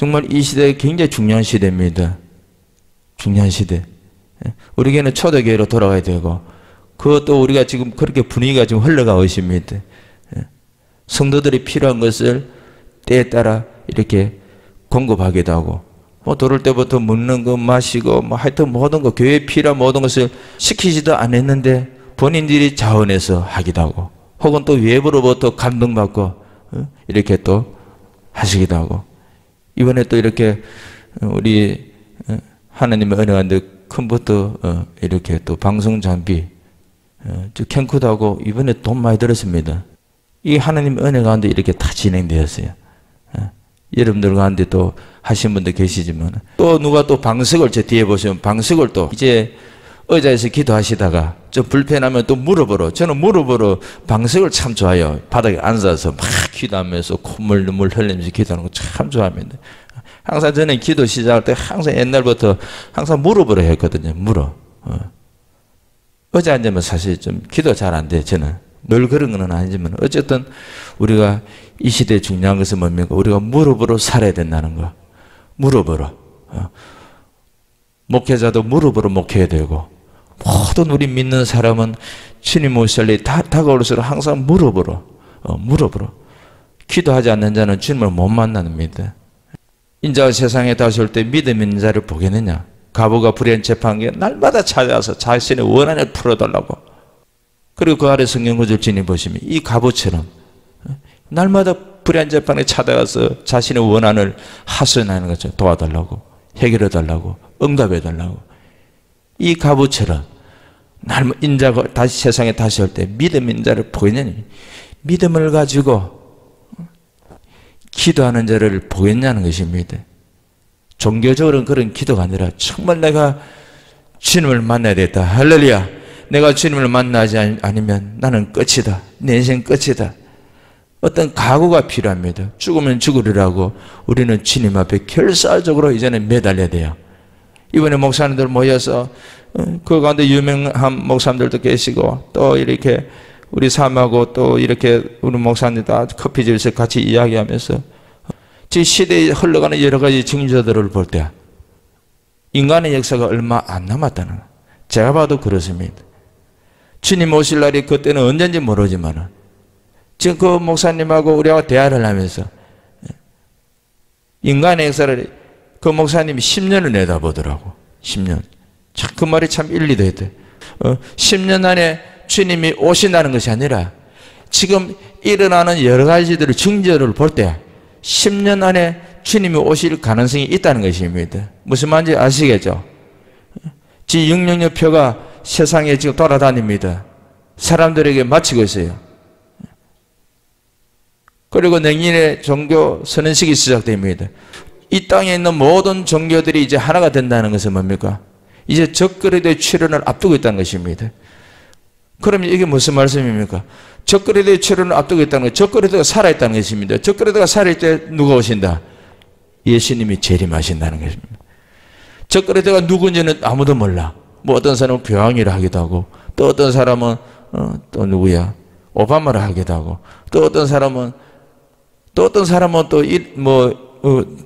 정말 이 시대에 굉장히 중요한 시대입니다. 중요한 시대. 우리에게는 초대교회로 돌아가야 되고, 그것도 우리가 지금 그렇게 분위기가 지금 흘러가고 있습니다. 성도들이 필요한 것을 때에 따라 이렇게 공급하기도 하고, 뭐 들어올 때부터 먹는 거 마시고 뭐 하여튼 모든 거 교회에 필요한 모든 것을 시키지도 않았는데 본인들이 자원해서 하기도 하고, 혹은 또 외부로부터 감동받고 이렇게 또 하시기도 하고, 이번에 또 이렇게 우리 하나님의 은혜가운데 컴퓨터 이렇게 또 방송 장비 캔코도 하고 이번에 돈 많이 들었습니다. 이 하나님의 은혜 가운데 이렇게 다 진행되었어요. 여러분들 가운데 또 하신 분도 계시지만, 또 누가 또 방석을 제 뒤에 보시면 방석을 또 이제 의자에서 기도하시다가 좀 불편하면 또 무릎으로, 저는 무릎으로 방석을 참 좋아해요. 바닥에 앉아서 막 기도하면서 콧물 눈물 흘리면서 기도하는 거 참 좋아합니다. 항상 저는 기도 시작할 때 항상 옛날부터 항상 무릎으로 했거든요. 무릎. 의자 앉으면 사실 좀 기도 잘 안 돼. 저는 늘 그런 건 아니지만, 어쨌든 우리가 이 시대에 중요한 것은 뭡니까? 우리가 무릎으로 살아야 된다는 거. 무릎으로. 목회자도 무릎으로 목회해야 되고, 모든 우리 믿는 사람은 주님 오실 날이 다가올수록 항상 무릎으로 기도하지 않는 자는 주님을 못 만납니다. 인자가 세상에 다시 올 때 믿음 있는 자를 보겠느냐? 과부가 불의한 재판기에 날마다 찾아와서 자신의 원한을 풀어달라고. 그리고 그 아래 성경구절 진히 보시면 이 과부처럼 날마다 불의한 재판에 찾아가서 자신의 원한을 하소연하는 것을 도와달라고, 해결해달라고, 응답해달라고. 이 과부처럼 인자가 다시 세상에 다시 올 때 믿음 있는 자를 보겠느냐? 믿음을 가지고 기도하는 자를 보겠냐는 것입니다. 종교적으로는 그런 기도가 아니라 정말 내가 주님을 만나야 되겠다. 할렐루야. 내가 주님을 만나지 않으면 나는 끝이다. 내 인생 끝이다. 어떤 각오가 필요합니다. 죽으면 죽으리라고 우리는 주님 앞에 결사적으로 이제는 매달려야 돼요. 이번에 목사님들 모여서 그 가운데 유명한 목사님들도 계시고, 또 이렇게 우리 사모하고 또 이렇게 우리 목사님 다 커피집에서 같이 이야기하면서 지금 시대에 흘러가는 여러 가지 징조들을 볼 때 인간의 역사가 얼마 안 남았다는 거예요. 제가 봐도 그렇습니다. 주님 오실 날이 그때는 언젠지 모르지만, 지금 그 목사님하고 우리하고 대화를 하면서 인간의 역사를 그 목사님이 10년을 내다보더라고. 10년. 참 그 말이 참 일리도 했대. 10년 안에 주님이 오신다는 것이 아니라 지금 일어나는 여러 가지들을 징조를 볼 때 10년 안에 주님이 오실 가능성이 있다는 것입니다. 무슨 말인지 아시겠죠? 지금 666표가 세상에 지금 돌아다닙니다. 사람들에게 마치고 있어요. 그리고 내년에 종교 선언식이 시작됩니다. 이 땅에 있는 모든 종교들이 이제 하나가 된다는 것은 뭡니까? 이제 적그리스도의 출현을 앞두고 있다는 것입니다. 그럼 이게 무슨 말씀입니까? 적그리스도의 출현을 앞두고 있다는 것, 적그리스도가 살아있다는 것입니다. 적그리스도가 살아있을 때 누가 오신다? 예수님이 재림하신다는 것입니다. 적그리스도가 누군지는 아무도 몰라. 뭐 어떤 사람은 교황이라 하기도 하고, 또 어떤 사람은 또 누구야? 오바마라 하기도 하고, 또 어떤 사람은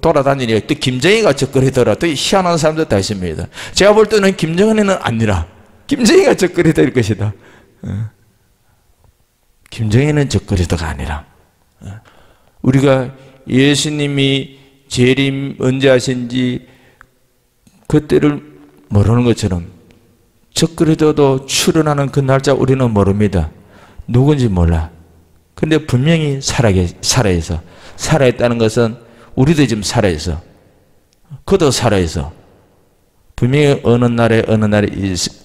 돌아다니니까 또 김정희가 적그리스도라, 또 희한한 사람들 다 있습니다. 제가 볼 때는 김정은이는 아니라 김정희가 적그리스도일 것이다. 김정희는 적그리스도가 아니라 우리가 예수님이 재림 언제 하신지 그때를 모르는 것처럼 적그리스도도 출현하는 그 날짜 우리는 모릅니다. 누군지 몰라. 근데 분명히 살아있어. 살아있다는 것은 우리도 지금 살아있어. 그도 살아있어. 분명히 어느 날에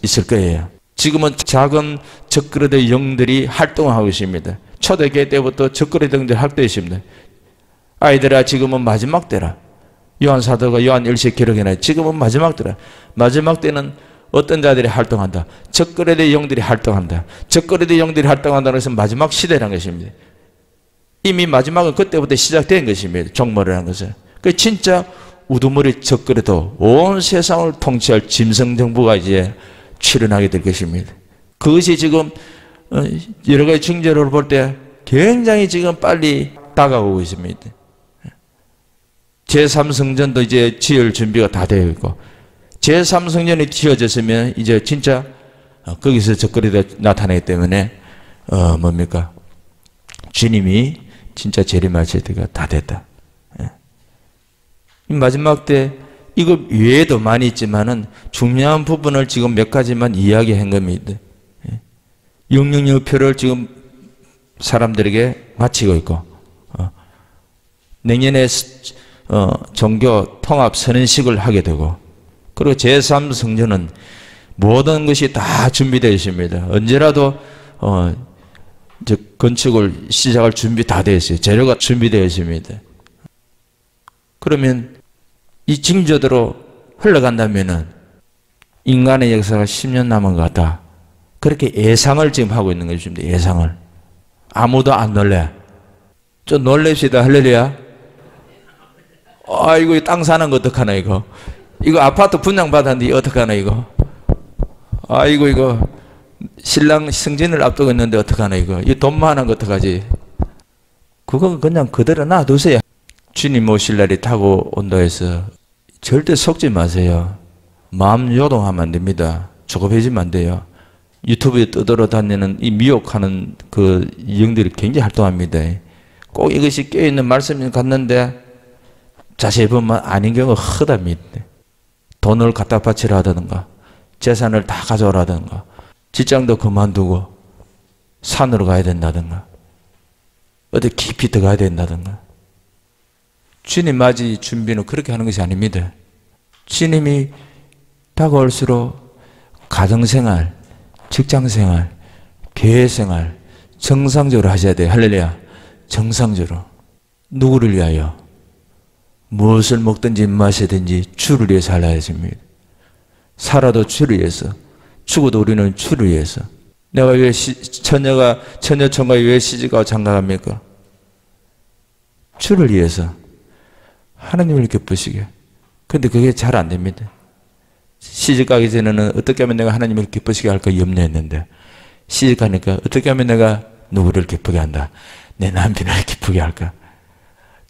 있을 거예요. 지금은 작은 적그리스도의 영들이 활동하고 있습니다. 초대교회 때부터 적그리스도 영들이 활동하고 있습니다. 아이들아, 지금은 마지막 때라. 요한사도가 요한 1서 기록해놔요. 지금은 마지막 때라. 마지막 때는 어떤 자들이 활동한다? 적그리스도의 영들이 활동한다. 적그리스도의 영들이 활동한다는 것은 마지막 시대라는 것입니다. 이미 마지막은 그때부터 시작된 것입니다. 종말이라는 것은. 그 진짜 우두머리 적그리스도, 온 세상을 통치할 짐승정부가 이제 출현하게 될 것입니다. 그것이 지금 여러 가지 징조를 볼 때 굉장히 지금 빨리 다가오고 있습니다. 제3성전도 이제 지을 준비가 다 되어 있고, 제3성전이 지어졌으면 이제 진짜 거기서 적그리가 나타나기 때문에 뭡니까? 주님이 진짜 재림하실 때가 다 됐다. 예. 마지막 때 이거 외에도 많이 있지만은 중요한 부분을 지금 몇 가지만 이야기한 겁니다. 예. 666표를 지금 사람들에게 바치고 있고, 내년에 종교 통합 선언식을 하게 되고, 그리고 제3성전은 모든 것이 다 준비되어 있습니다. 언제라도 이제 건축을 시작할 준비 다 되어 있어요. 재료가 준비되어 있습니다. 그러면 이 징조대로 흘러간다면은 인간의 역사가 10년 남은 것 같다. 그렇게 예상을 지금 하고 있는 것입니다. 예상을. 아무도 안 놀래. 좀 놀랍시다. 할렐루야. 아이고, 땅 사는 거 어떡하나, 이거. 이거 아파트 분양받았는데 어떡하나, 이거. 아이고, 이거. 신랑 승진을 앞두고 있는데 어떡하나, 이거. 이 돈 많은 거 어떡하지. 그건 그냥 그대로 놔두세요. 주님 오실 날이 타고 온다 해서 절대 속지 마세요. 마음 요동하면 안 됩니다. 조급해지면 안 돼요. 유튜브에 떠돌아다니는 이 미혹하는 그 영들이 굉장히 활동합니다. 꼭 이것이 깨어있는 말씀이 같는데 자세히 보면 아닌 경우가 허답니다. 돈을 갖다 바치라 하든가 재산을 다 가져오라든가 직장도 그만두고 산으로 가야 된다든가 어디 깊이 들어가야 된다든가. 주님 맞이 준비는 그렇게 하는 것이 아닙니다. 주님이 다가올수록 가정생활, 직장생활, 교회생활 정상적으로 하셔야 돼요. 할렐루야. 정상적으로. 누구를 위하여? 무엇을 먹든지 마시든지 주를 위해서 살아야 됩니다. 살아도 주를 위해서, 죽어도 우리는 주를 위해서. 내가 왜 처녀총각이 왜 시집가고 장가갑니까? 주를 위해서. 하나님을 기쁘시게. 근데 그게 잘 안 됩니다. 시집가기 전에는 어떻게 하면 내가 하나님을 기쁘시게 할까 염려했는데 시집가니까 어떻게 하면 내가 누구를 기쁘게 한다. 내 남편을 기쁘게 할까.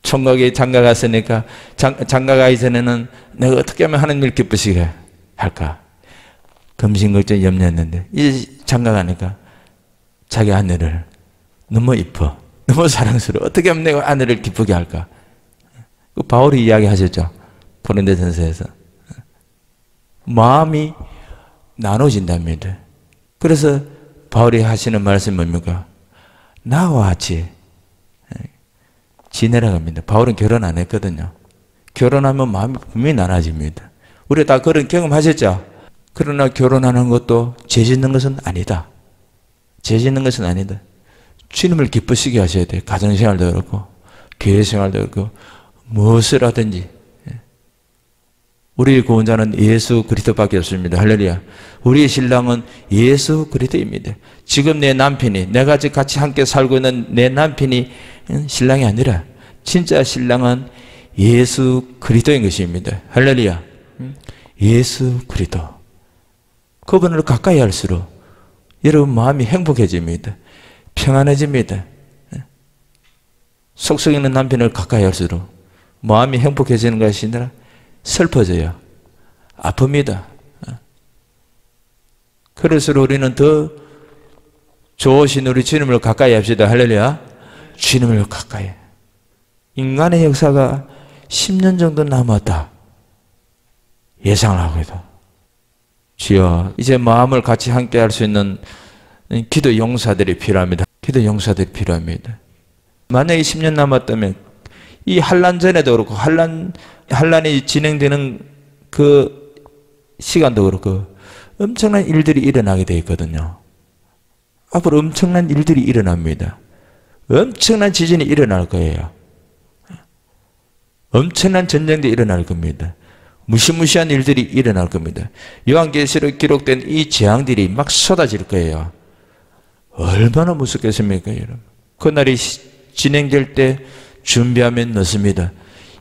총각이 장가 갔으니까 장가 가기 전에는 내가 어떻게 하면 하나님을 기쁘시게 할까. 금신걱정 염려했는데 이제 장가 가니까 자기 아내를 너무 이뻐, 너무 사랑스러워. 어떻게 하면 내가 아내를 기쁘게 할까. 그 바울이 이야기하셨죠. 고린도전서에서. 마음이 나눠진답니다. 그래서 바울이 하시는 말씀이 뭡니까? 나와 같이 지내라고 합니다. 바울은 결혼 안 했거든요. 결혼하면 마음이 분명히 나눠집니다. 우리 다 그런 경험하셨죠? 그러나 결혼하는 것도 죄 짓는 것은 아니다. 죄 짓는 것은 아니다. 주님을 기쁘시게 하셔야 돼요. 가정생활도 그렇고 교회생활도 그렇고 무엇을 하든지. 우리의 구원자는 예수 그리스도밖에 없습니다. 할렐루야. 우리의 신랑은 예수 그리스도입니다. 지금 내 남편이, 내가 지금 같이 함께 살고 있는 내 남편이 신랑이 아니라 진짜 신랑은 예수 그리스도인 것입니다. 할렐루야. 예수 그리스도. 그분을 가까이 할수록 여러분 마음이 행복해집니다. 평안해집니다. 속썩이는 남편을 가까이 할수록 마음이 행복해지는 것이 아니라 슬퍼져요. 아픕니다. 그래서 우리는 더 좋으신 우리 주님을 가까이 합시다. 할렐루야. 주님을 가까이. 인간의 역사가 10년 정도 남았다. 예상을 하고 있다. 주여, 이제 마음을 같이 함께 할 수 있는 기도 용사들이 필요합니다. 기도 용사들이 필요합니다. 만약에 10년 남았다면 이 환란 전에도 그렇고 환란이 진행되는 그 시간도 그렇고 엄청난 일들이 일어나게 되어 있거든요. 앞으로 엄청난 일들이 일어납니다. 엄청난 지진이 일어날 거예요. 엄청난 전쟁도 일어날 겁니다. 무시무시한 일들이 일어날 겁니다. 요한계시록에 기록된 이 재앙들이 막 쏟아질 거예요. 얼마나 무섭겠습니까, 여러분? 그날이 진행될 때 준비하면 늦습니다.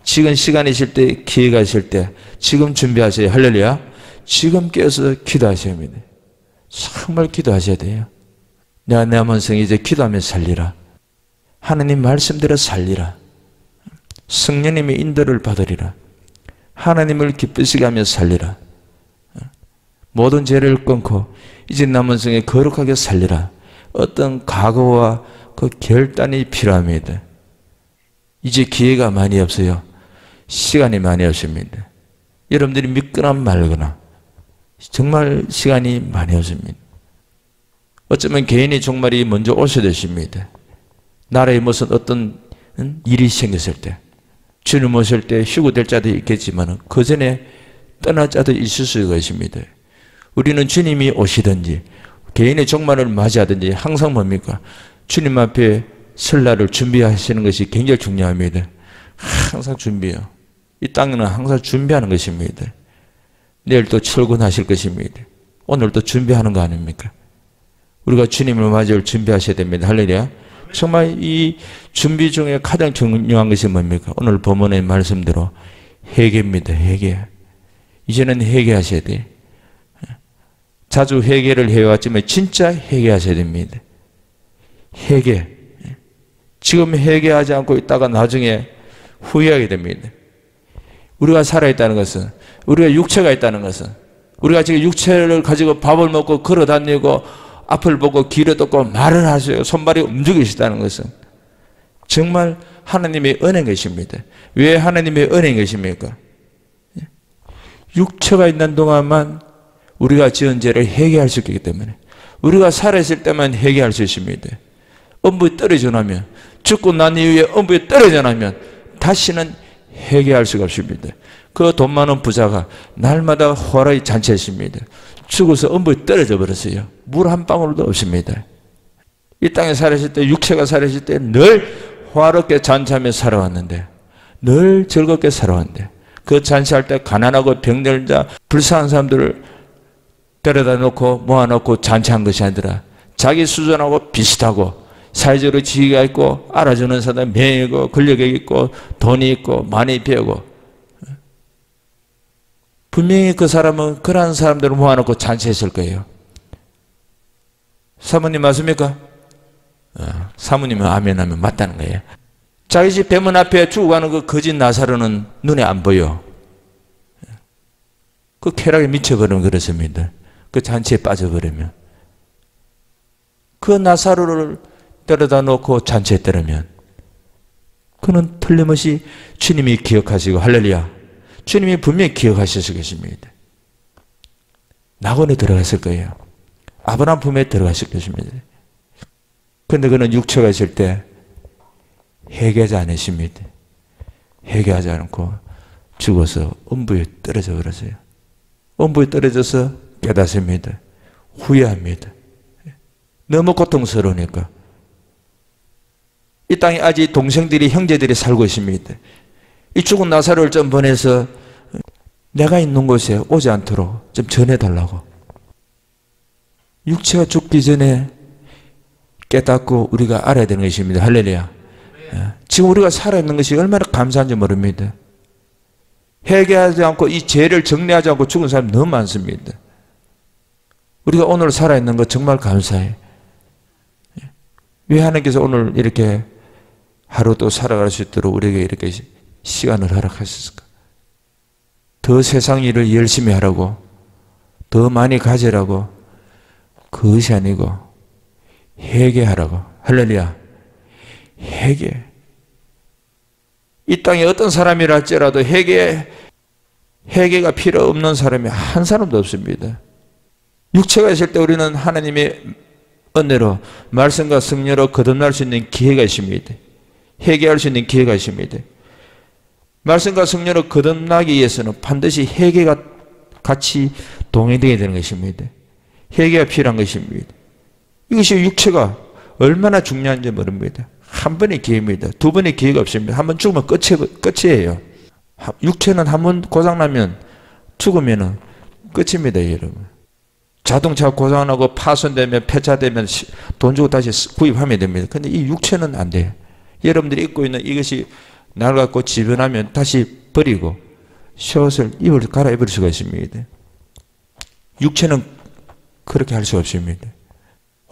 지금 시간이 있을 때, 기회가 있을 때 지금 준비하세요. 할렐루야. 지금 깨어서 기도하셔야 합니다. 정말 기도하셔야 돼요. 내가 내 한성 이제 기도하면서 살리라. 하나님 말씀대로 살리라. 성령님의 인도를 받으리라. 하나님을 기쁘시게 하며 살리라. 모든 죄를 끊고 이제 남은 생에 거룩하게 살리라. 어떤 각오와 그 결단이 필요합니다. 이제 기회가 많이 없어요. 시간이 많이 없습니다. 여러분들이 믿거나 말거나 정말 시간이 많이 없습니다. 어쩌면 개인의 종말이 먼저 오셔야 되십니다. 나라에 무슨 어떤 일이 생겼을 때, 주님 오실 때 휴고될 자도 있겠지만 그 전에 떠날 자도 있을 수가 있습니다. 우리는 주님이 오시든지 개인의 종말을 맞이하든지 항상 뭡니까? 주님 앞에 설 날을 준비하시는 것이 굉장히 중요합니다. 항상 준비해요. 이 땅에는 항상 준비하는 것입니다. 내일 또 출근하실 것입니다. 오늘 또 준비하는 거 아닙니까? 우리가 주님을 맞이할 준비하셔야 됩니다. 할렐루야. 정말 이 준비 중에 가장 중요한 것이 뭡니까? 오늘 본문의 말씀대로 회개입니다. 회개. 이제는 회개하셔야 돼요. 자주 회개를 해왔지만 진짜 회개하셔야 됩니다. 회개. 지금 회개하지 않고 있다가 나중에 후회하게 됩니다. 우리가 살아있다는 것은, 우리가 육체가 있다는 것은, 우리가 지금 육체를 가지고 밥을 먹고 걸어다니고 앞을 보고 길을 걷고 말을 하세요. 손발이 움직이시다는 것은 정말 하나님의 은혜인 것입니다. 왜 하나님의 은혜인 것입니까? 육체가 있는 동안만 우리가 지은 죄를 회개할 수 있기 때문에, 우리가 살아있을 때만 회개할 수 있습니다. 음부에 떨어져 나면, 죽고 난 이후에 음부에 떨어져 나면 다시는 회개할 수가 없습니다. 그 돈 많은 부자가 날마다 호라이 잔치했습니다. 죽어서 음부에 떨어져 버렸어요. 물 한 방울도 없습니다. 이 땅에 살았을 때, 육체가 살았을 때 늘 화롭게 잔치하며 살아왔는데, 늘 즐겁게 살아왔는데, 그 잔치할 때 가난하고 병든 자, 불쌍한 사람들을 데려다 놓고 모아놓고 잔치한 것이 아니라 자기 수준하고 비슷하고 사회적으로 지위가 있고 알아주는 사람, 명예 있고 권력이 있고 돈이 있고 많이 배우고, 분명히 그 사람은 그러한 사람들을 모아놓고 잔치했을 거예요. 사모님 맞습니까? 사모님은 아멘 하면 맞다는 거예요. 자기 집 대문 앞에 죽어가는 그 거짓 나사로는 눈에 안 보여. 그 쾌락에 미쳐버리면 그렇습니다. 그 잔치에 빠져버리면. 그 나사로를 데려다 놓고 잔치에 때리면 그는 틀림없이 주님이 기억하시고, 할렐루야, 주님이 분명히 기억하실 것입니다. 낙원에 들어갔을 거예요. 아브라함 품에 들어갔을 것입니다. 그런데 그는 육체가 있을 때 회개하지 않으십니다. 회개하지 않고 죽어서 음부에 떨어져 버렸어요. 음부에 떨어져서 깨닫습니다. 후회합니다. 너무 고통스러우니까. 이 땅에 아직 동생들이, 형제들이 살고 있습니다. 이 죽은 나사로를 좀 보내서 내가 있는 곳에 오지 않도록 좀 전해달라고. 육체가 죽기 전에 깨닫고 우리가 알아야 되는 것입니다. 할렐루야. 지금 우리가 살아있는 것이 얼마나 감사한지 모릅니다. 회개하지 않고 이 죄를 정리하지 않고 죽은 사람이 너무 많습니다. 우리가 오늘 살아있는 것 정말 감사해요. 왜 하나님께서 오늘 이렇게 하루 또 살아갈 수 있도록 우리에게 이렇게 시간을 허락하셨을까? 더 세상 일을 열심히 하라고, 더 많이 가지라고, 그것이 아니고 회개하라고. 할렐루야. 회개. 이 땅에 어떤 사람이라 할지라도 회개가 필요 없는 사람이 한 사람도 없습니다. 육체가 있을 때 우리는 하나님의 은혜로 말씀과 성령으로 거듭날 수 있는 기회가 있습니다. 회개할 수 있는 기회가 있습니다. 말씀과 성령으로 거듭나기 위해서는 반드시 회개가 같이 동행되게 되는 것입니다. 회개가 필요한 것입니다. 이것이 육체가 얼마나 중요한지 모릅니다. 한 번의 기회입니다. 두 번의 기회가 없습니다. 한 번 죽으면 끝이에요. 육체는 한 번 고장나면 죽으면 끝입니다, 여러분. 자동차 고장나고 파손되면, 폐차되면 돈 주고 다시 구입하면 됩니다. 근데 이 육체는 안 돼요. 여러분들이 입고 있는 이것이 낡았고 지변하면 다시 버리고 셔츠를 갈아입을 수가 있습니다. 육체는 그렇게 할 수 없습니다.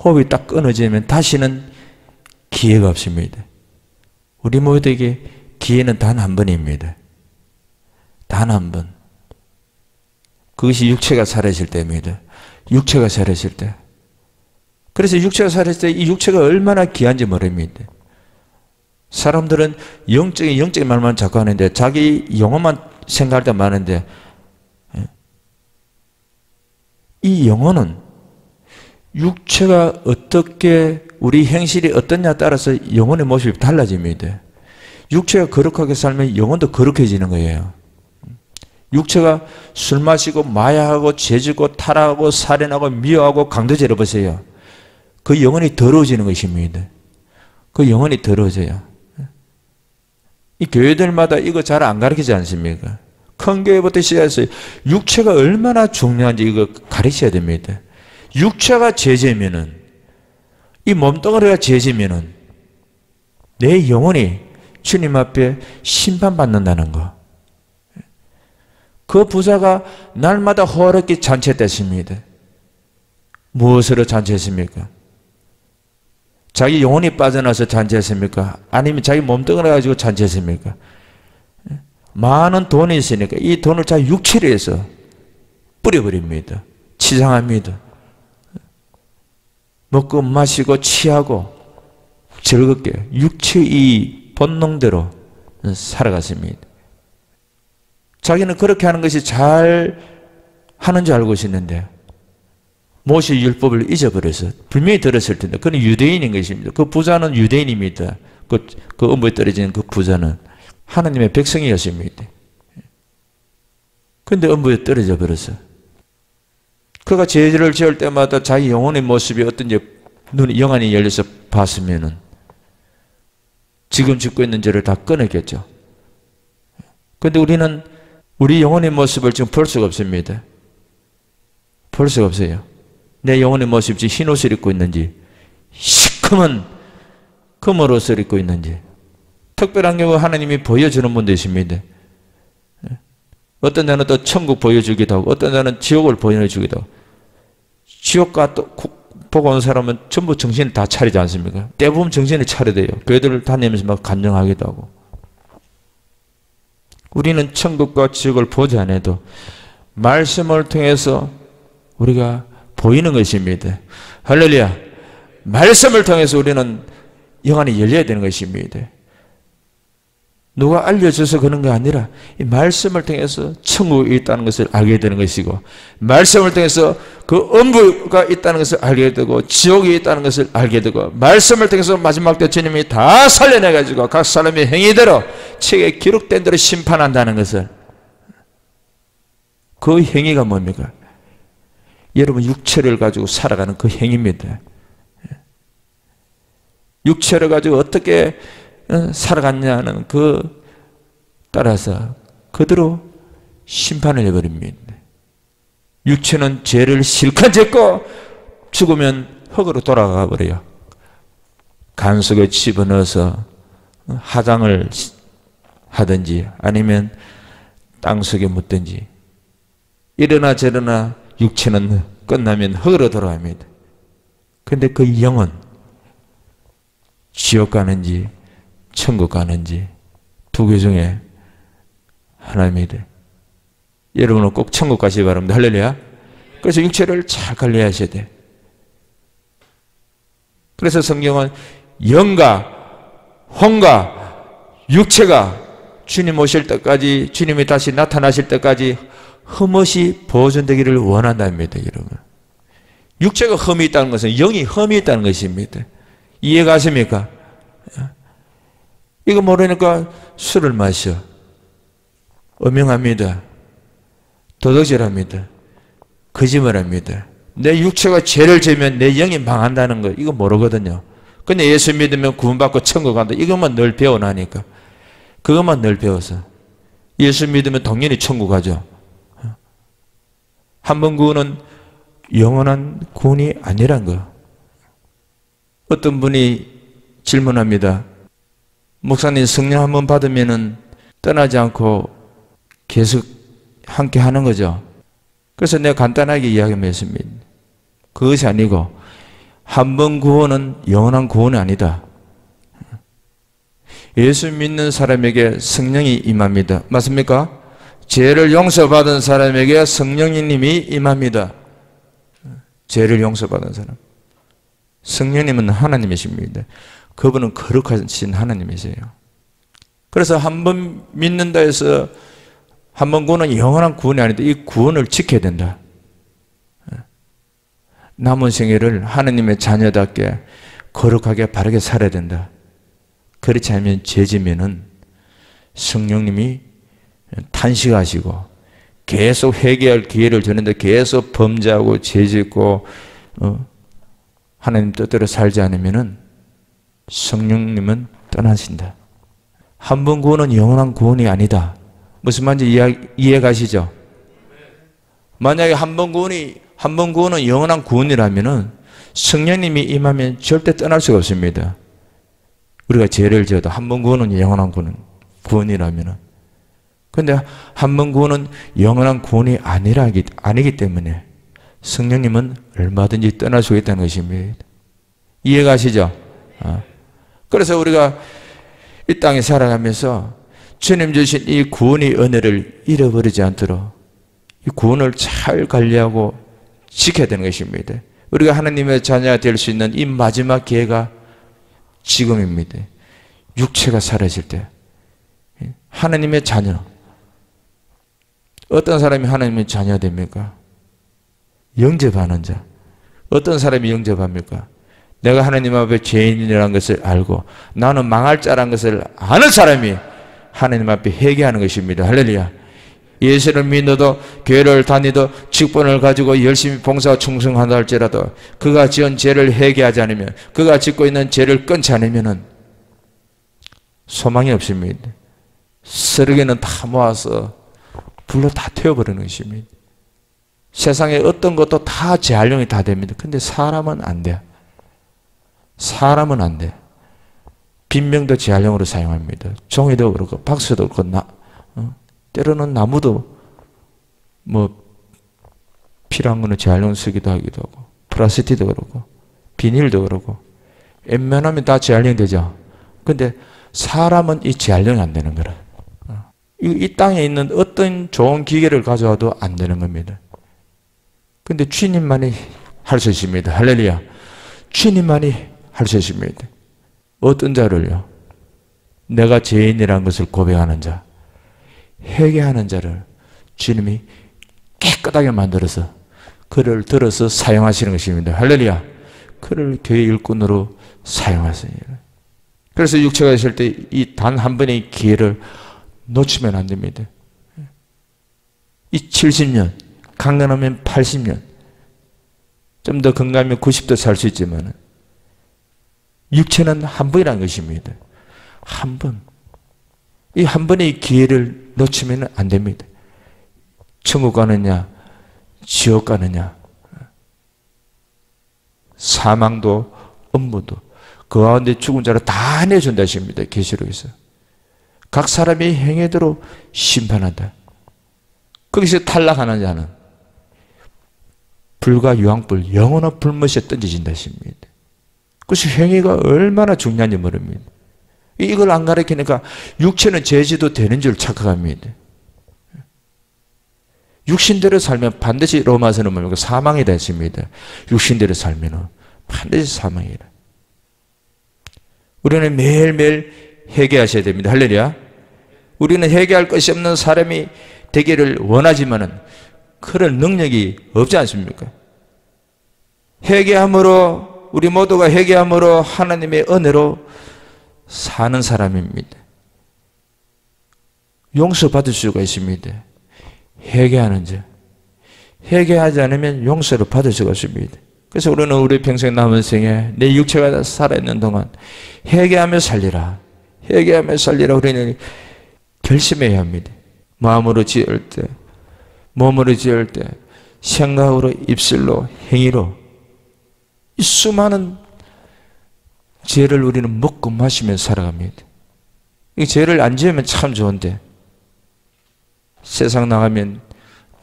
호흡이 딱 끊어지면 다시는 기회가 없습니다. 우리 모두에게 기회는 단 한 번입니다. 단 한 번. 그것이 육체가 사라질 때입니다. 육체가 사라질 때. 그래서 육체가 사라질 때 이 육체가 얼마나 귀한지 모릅니다. 사람들은 영적인 말만 자꾸 하는데 자기 영혼만 생각할 때 많은데 이 영혼은 육체가 어떻게 우리 행실이 어떠냐에 따라서 영혼의 모습이 달라집니다. 육체가 거룩하게 살면 영혼도 거룩해지는 거예요. 육체가 술 마시고 마약하고 죄지고 타락하고 살인하고 미워하고 강도죄를 보세요. 그 영혼이 더러워지는 것입니다. 그 영혼이 더러워져요. 이 교회들마다 이거 잘 안 가르치지 않습니까? 큰 교회부터 시작해서 육체가 얼마나 중요한지 이거 가르쳐야 됩니다. 육체가 죄지면은 이 몸뚱아리가 죄지면은 내 영혼이 주님 앞에 심판받는다는 거. 그 부자가 날마다 호화롭게 잔치했습니다. 무엇으로 잔치했습니까? 자기 영혼이 빠져나서 잔치했습니까? 아니면 자기 몸뚱아리 가지고 잔치했습니까? 많은 돈이 있으니까 이 돈을 자기 육체를 해서 뿌려버립니다. 치장합니다. 먹고 마시고 취하고 즐겁게 육체의 본능대로 살아갔습니다. 자기는 그렇게 하는 것이 잘 하는 줄 알고 있었는데 모세 율법을 잊어버려서 분명히 들었을 텐데 그는 유대인인 것입니다. 그 부자는 유대인입니다. 그 음부에 떨어진 그 부자는 하나님의 백성이었습니다. 그런데 음부에 떨어져 버렸어. 그가 죄를 지을 때마다 자기 영혼의 모습이 어떤지 눈이 영안이 열려서 봤으면은 지금 짓고 있는 죄를 다 끊었겠죠. 그런데 우리는 우리 영혼의 모습을 지금 볼 수가 없습니다. 볼 수가 없어요. 내 영혼의 모습이 흰 옷을 입고 있는지 시커먼 검은 옷을 입고 있는지 특별한 경우 하나님이 보여주는 분도 있습니다. 어떤 자는 또 천국 보여주기도 하고 어떤 자는 지옥을 보여주기도 하고 지옥과 또 보고 온 사람은 전부 정신을 다 차리지 않습니까? 대부분 정신을 차려야 돼요. 교회들을 다니면서 막 간증하기도 하고 우리는 천국과 지옥을 보지 않아도 말씀을 통해서 우리가 보이는 것입니다. 할렐루야. 말씀을 통해서 우리는 영안이 열려야 되는 것입니다. 누가 알려줘서 그런 게 아니라 이 말씀을 통해서 천국이 있다는 것을 알게 되는 것이고 말씀을 통해서 그 음부가 있다는 것을 알게 되고 지옥이 있다는 것을 알게 되고 말씀을 통해서 마지막 때 주님이 다 살려내가지고 각 사람의 행위대로 책에 기록된 대로 심판한다는 것을 그 행위가 뭡니까? 여러분 육체를 가지고 살아가는 그 행위입니다. 육체를 가지고 어떻게 살아갔냐는 그 따라서 그대로 심판을 해버립니다. 육체는 죄를 실컷 짓고 죽으면 흙으로 돌아가 버려요. 간 속에 집어넣어서 화장을 하든지 아니면 땅 속에 묻든지 이러나 저러나 육체는 끝나면 흙으로 돌아갑니다. 그런데 그 영은 지옥 가는지 천국 가는지 두 개 중에 하나입니다. 여러분은 꼭 천국 가시기 바랍니다. 할렐루야. 그래서 육체를 잘 관리하셔야 돼. 그래서 성경은 영과 혼과 육체가 주님 오실 때까지 주님이 다시 나타나실 때까지 흠없이 보존되기를 원한답니다. 여러분. 육체가 흠이 있다는 것은 영이 흠이 있다는 것입니다. 이해가십니까? 이거 모르니까 술을 마셔. 음행합니다. 도둑질합니다. 거짓말합니다. 내 육체가 죄를 지으면 내 영이 망한다는 거 이거 모르거든요. 근데 예수 믿으면 구원받고 천국 간다. 이것만 늘 배워나니까. 그것만 늘 배워서. 예수 믿으면 당연히 천국 가죠. 한 번 구원은 영원한 구원이 아니란 거. 어떤 분이 질문합니다. 목사님 성령 한 번 받으면은 떠나지 않고 계속 함께 하는 거죠. 그래서 내가 간단하게 이야기했습니다. 그것이 아니고 한 번 구원은 영원한 구원이 아니다. 예수 믿는 사람에게 성령이 임합니다. 맞습니까? 죄를 용서받은 사람에게 성령님이 임합니다. 죄를 용서받은 사람. 성령님은 하나님이십니다. 그분은 거룩하신 하나님이세요. 그래서 한 번 믿는다 해서 한 번 구원은 영원한 구원이 아닌데 이 구원을 지켜야 된다. 남은 생애를 하나님의 자녀답게 거룩하게 바르게 살아야 된다. 그렇지 않으면 죄지면은 성령님이 탄식하시고 계속 회개할 기회를 주는데 계속 범죄하고 죄짓고 하나님 뜻대로 살지 않으면은 성령님은 떠나신다. 한 번 구원은 영원한 구원이 아니다. 무슨 말인지 이해 가시죠? 만약에 한 번 구원은 영원한 구원이라면은 성령님이 임하면 절대 떠날 수가 없습니다. 우리가 죄를 지어도 한 번 구원은 영원한 구원이라면은. 근데 한 번 구원은 영원한 구원이 아니기 때문에 성령님은 얼마든지 떠날 수 있다는 것입니다. 이해 가시죠? 그래서 우리가 이 땅에 살아가면서 주님 주신 이 구원의 은혜를 잃어버리지 않도록 이 구원을 잘 관리하고 지켜야 되는 것입니다. 우리가 하나님의 자녀가 될 수 있는 이 마지막 기회가 지금입니다. 육체가 사라질 때 하나님의 자녀. 어떤 사람이 하나님의 자녀가 됩니까? 영접하는 자. 어떤 사람이 영접합니까? 내가 하나님 앞에 죄인이라는 것을 알고 나는 망할 자라는 것을 아는 사람이 하나님 앞에 회개하는 것입니다. 할렐루야. 예수를 믿어도 교회를 다니도 직분을 가지고 열심히 봉사와 충성한다 할지라도 그가 지은 죄를 회개하지 않으면 그가 짓고 있는 죄를 끊지 않으면 소망이 없습니다. 쓰레기는 다 모아서 불로 다 태워버리는 것입니다. 세상에 어떤 것도 다 재활용이 다 됩니다. 근데 사람은 안 돼요. 사람은 안 돼. 빈병도 재활용으로 사용합니다. 종이도 그렇고 박스도 그렇고 때로는 나무도 뭐 필요한 거는 재활용 쓰기도 하기도 하고 플라스틱도 그렇고 비닐도 그렇고 웬만하면 다 재활용되죠. 근데 사람은 이 재활용이 안 되는 거라. 이 땅에 있는 어떤 좋은 기계를 가져와도 안 되는 겁니다. 근데 주님만이 할 수 있습니다. 할렐루야. 주님만이 할 수 있습니다. 어떤 자를요? 내가 죄인이라는 것을 고백하는 자, 회개하는 자를 주님이 깨끗하게 만들어서 그를 들어서 사용하시는 것입니다. 할렐루야. 그를 교회 일꾼으로 사용하십니다. 그래서 육체가 있을 때 이 단 한 번의 기회를 놓치면 안 됩니다. 이 70년, 강건하면 80년, 좀 더 건강하면 90도 살 수 있지만 육체는 한 번이라는 것입니다. 한 번. 이 한 번의 기회를 놓치면 안 됩니다. 천국 가느냐, 지옥 가느냐, 사망도, 업무도 그 가운데 죽은 자를 다 내준다 하십니다. 계시록에서. 각 사람의 행위대로 심판한다. 거기서 탈락하는 자는 불과 유황불, 영원한 불못에 던져진다 하십니다. 그래서 행위가 얼마나 중요한지 모릅니다. 이걸 안 가르치니까 육체는 죄지도 되는 줄 착각합니다. 육신대로 살면 반드시 로마서는 뭡니까? 사망이다 했습니다. 육신대로 살면 반드시 사망이다. 우리는 매일매일 회개하셔야 됩니다. 할렐루야. 우리는 회개할 것이 없는 사람이 되기를 원하지만은 그런 능력이 없지 않습니까? 회개함으로 우리 모두가 회개함으로 하나님의 은혜로 사는 사람입니다. 용서받을 수가 있습니다. 회개하는 자. 회개하지 않으면 용서를 받을 수가 없습니다. 그래서 우리는 우리 평생 남은 생에 내 육체가 살아있는 동안 회개하며 살리라. 회개하며 살리라. 우리는 결심해야 합니다. 마음으로 지을 때, 몸으로 지을 때, 생각으로, 입술로, 행위로 이 수많은 죄를 우리는 먹고 마시며 살아갑니다. 이 죄를 안 지으면 참 좋은데 세상 나가면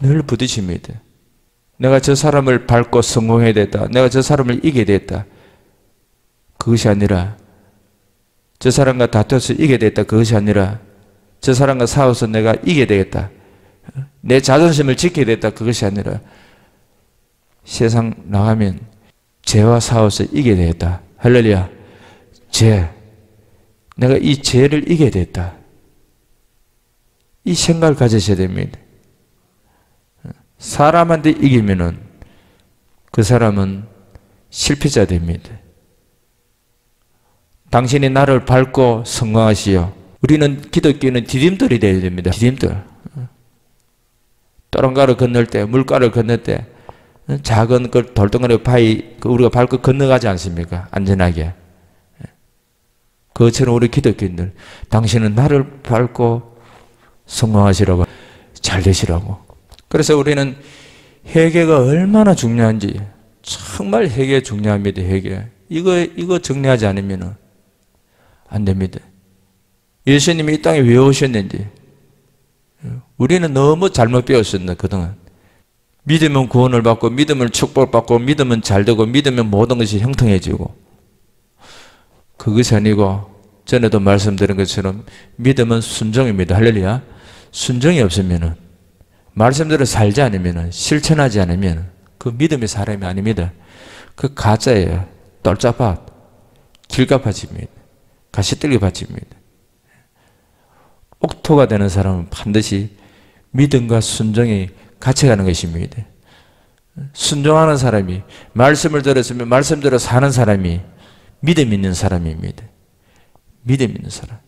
늘 부딪힙니다. 내가 저 사람을 밟고 성공해야 됐다. 내가 저 사람을 이겨야 됐다. 그것이 아니라 저 사람과 다투어서 이겨야 되겠다. 그것이 아니라 저 사람과 싸워서 내가 이겨야 되겠다. 내 자존심을 지켜야 되겠다. 그것이 아니라 세상 나가면 죄와 싸워서 이겨야 되겠다. 할렐루야. 죄. 내가 이 죄를 이겨야 되겠다. 이 생각을 가지셔야 됩니다. 사람한테 이기면은 그 사람은 실패자 됩니다. 당신이 나를 밟고 성공하시오. 우리는 기독교는 디딤돌이 되어야 됩니다. 디딤돌. 또랑가를 건널 때, 물가를 건널 때 작은 그 돌덩어리 바위 우리가 밟고 건너가지 않습니까? 안전하게. 그것처럼 우리 기독교인들, 당신은 나를 밟고 성공하시라고, 잘 되시라고. 그래서 우리는 회개가 얼마나 중요한지, 정말 회개 중요합니다. 회개. 이거 정리하지 않으면 안 됩니다. 예수님이 이 땅에 왜 오셨는지 우리는 너무 잘못 배웠었나 그동안. 믿으면 구원을 받고, 믿으면 축복받고, 믿으면 잘되고, 믿으면 모든 것이 형통해지고, 그것이 아니고 전에도 말씀드린 것처럼 믿음은 순종입니다. 할렐루야. 순종이 없으면, 말씀대로 살지 않으면, 실천하지 않으면 그 믿음의 사람이 아닙니다. 그 가짜예요. 떨짜밭, 길가밭입니다. 가시떨기 밭입니다. 옥토가 되는 사람은 반드시 믿음과 순종이 같이 가는 것입니다. 순종하는 사람이, 말씀을 들었으면 말씀대로 사는 사람이 믿음 있는 사람입니다. 믿음 있는 사람.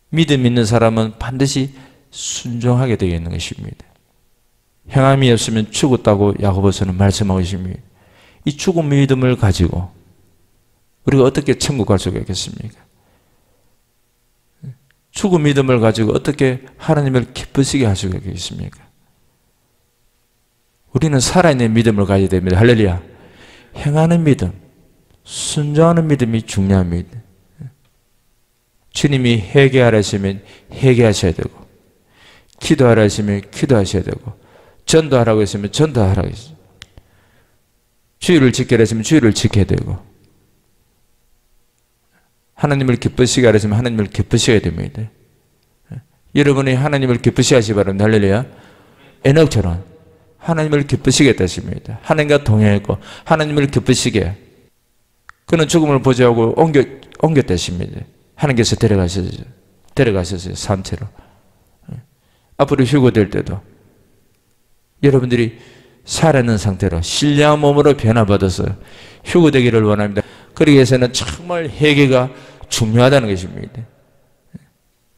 믿음 있는 사람은 반드시 순종하게 되겠는 것입니다. 행함이 없으면 죽었다고 야고보서는 말씀하고 있습니다. 이 죽은 믿음을 가지고 우리가 어떻게 천국 갈 수가 있겠습니까? 죽은 믿음을 가지고 어떻게 하나님을 기쁘시게 할 수가 있겠습니까? 우리는 살아있는 믿음을 가져야 됩니다. 할렐루야. 행하는 믿음, 순종하는 믿음이 중요합니다. 주님이 회개하라 하시면 회개하셔야 되고, 기도하라 하시면 기도하셔야 되고, 전도하라고 했으면 전도하라고 했어요. 주의를 지켜라 했으면 주의를 지켜야 되고, 하나님을 기쁘시게 하라 했으면 하나님을 기쁘시게 해야 됩니다. 여러분이 하나님을 기쁘시게 하시기 바랍니다. 할렐루야. 에녹처럼 하나님을 기쁘시게 했다십니다. 하나님과 동행했고 하나님을 기쁘시게, 그는 죽음을 보지하고 옮겼다십니다. 하나님께서 데려가셨어요. 산채로. 앞으로 휴거될 때도 여러분들이 살아있는 상태로 신령한 몸으로 변화받아서 휴거되기를 원합니다. 그러기 위해서는 정말 회개가 중요하다는 것입니다.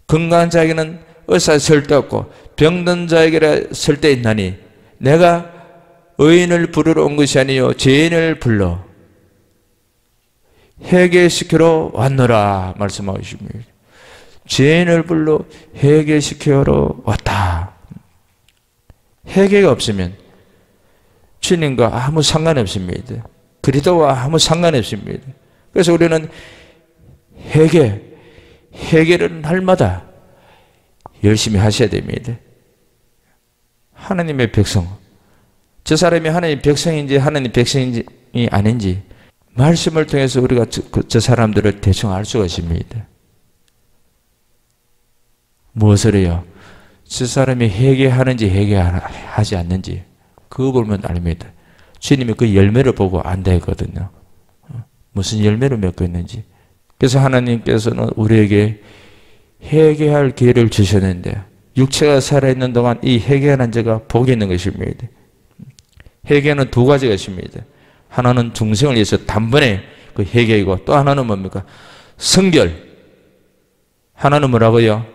건강한 자에게는 의사 설데 없고 병든 자에게 설데 있나니 내가 의인을 부르러 온 것이 아니요 죄인을 불러 회개시키러 왔노라 말씀하고 있습니다. 죄인을 불러 회개시키러 왔다. 회개가 없으면 주님과 아무 상관이 없습니다. 그리스도와 아무 상관이 없습니다. 그래서 우리는 회개를 날마다 열심히 하셔야 됩니다. 하나님의 백성, 저 사람이 하나님의 백성인지 하나님의 백성인지 아닌지 말씀을 통해서 우리가 저 사람들을 대충 알 수가 있습니다. 무엇을 해요? 저 사람이 회개하는지 회개하지 않는지 그거 보면 압니다. 주님이 그 열매를 보고 안다 했거든요. 무슨 열매를 맺고 있는지. 그래서 하나님께서는 우리에게 회개할 기회를 주셨는데 육체가 살아있는 동안 이 회개하는 자가 복이 있는 것입니다. 회개는 두 가지가 있습니다. 하나는 중생을 위해서 단번에 그 회개이고 또 하나는 뭡니까? 성결. 하나는 뭐라고요?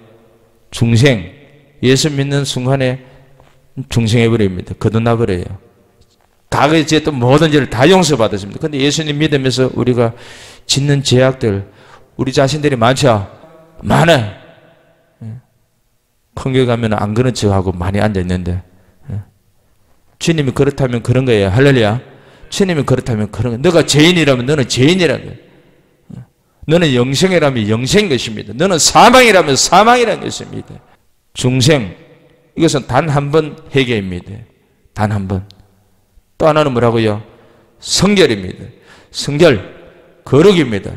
중생. 예수 믿는 순간에 중생해버립니다. 거듭나버려요. 과거에 지었던 모든 죄를 다 용서받았습니다. 그런데 예수님 믿으면서 우리가 짓는 죄악들, 우리 자신들이 많죠? 많아. 큰교회 가면 안 그런 척하고 많이 앉아있는데 주님이 그렇다면 그런 거예요. 할렐루야. 주님이 그렇다면 그런 거예요. 너가 죄인이라면 너는 죄인이라는 거예요. 너는 영생이라면 영생인 것입니다. 너는 사망이라면 사망이라는 것입니다. 중생, 이것은 단 한 번 회개입니다. 단 한 번. 또 하나는 뭐라고요? 성결입니다. 성결, 거룩입니다.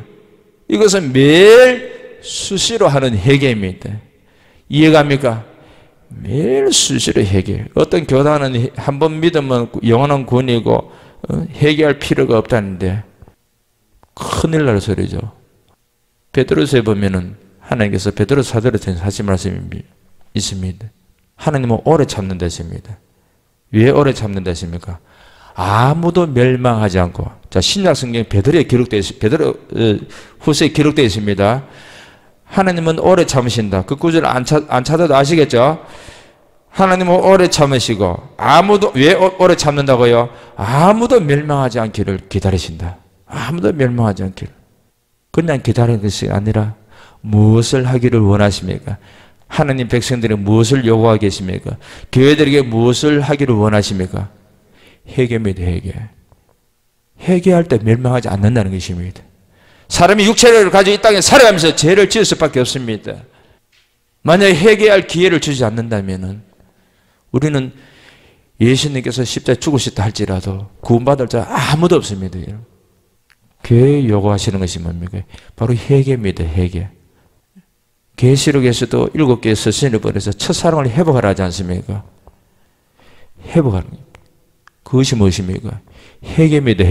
이것은 매일 수시로 하는 회개입니다. 이해갑니까? 매일 수시로 회개. 어떤 교단은 한 번 믿으면 영원한 구원이고 회개할 필요가 없다는데 큰일 날 소리죠. 베드로서에 보면은 하나님께서 베드로 사도한테 하신 말씀이 있습니다. 하나님은 오래 참는다 했습니다. 왜 오래 참는다 했습니까? 아무도 멸망하지 않고. 자, 신약 성경에 베드로 후서에 기록되어 있습니다. 하나님은 오래 참으신다. 그 구절 안 찾아도 아시겠죠? 하나님은 오래 참으시고 왜 오래 참는다고요? 아무도 멸망하지 않기를 기다리신다. 아무도 멸망하지 않기를. 그냥 기다리는 것이 아니라 무엇을 하기를 원하십니까? 하나님 백성들이 무엇을 요구하고 계십니까? 교회들에게 무엇을 하기를 원하십니까? 회개입니다. 회개할 때 멸망하지 않는다는 것입니다. 사람이 육체를 가지고 이 땅에 살아가면서 죄를 지을 수밖에 없습니다. 만약에 회개할 기회를 주지 않는다면 우리는 예수님께서 십자가에 죽으셨다 할지라도 구원받을 자 아무도 없습니다. 교회에 요구하시는 것이 뭡니까? 바로 회개입니다. 회개. 계시록에서도 7개의 서신을 보내서 첫사랑을 회복하라 하지 않습니까? 회복하는 것. 그것이 무엇입니까? 회개입니다.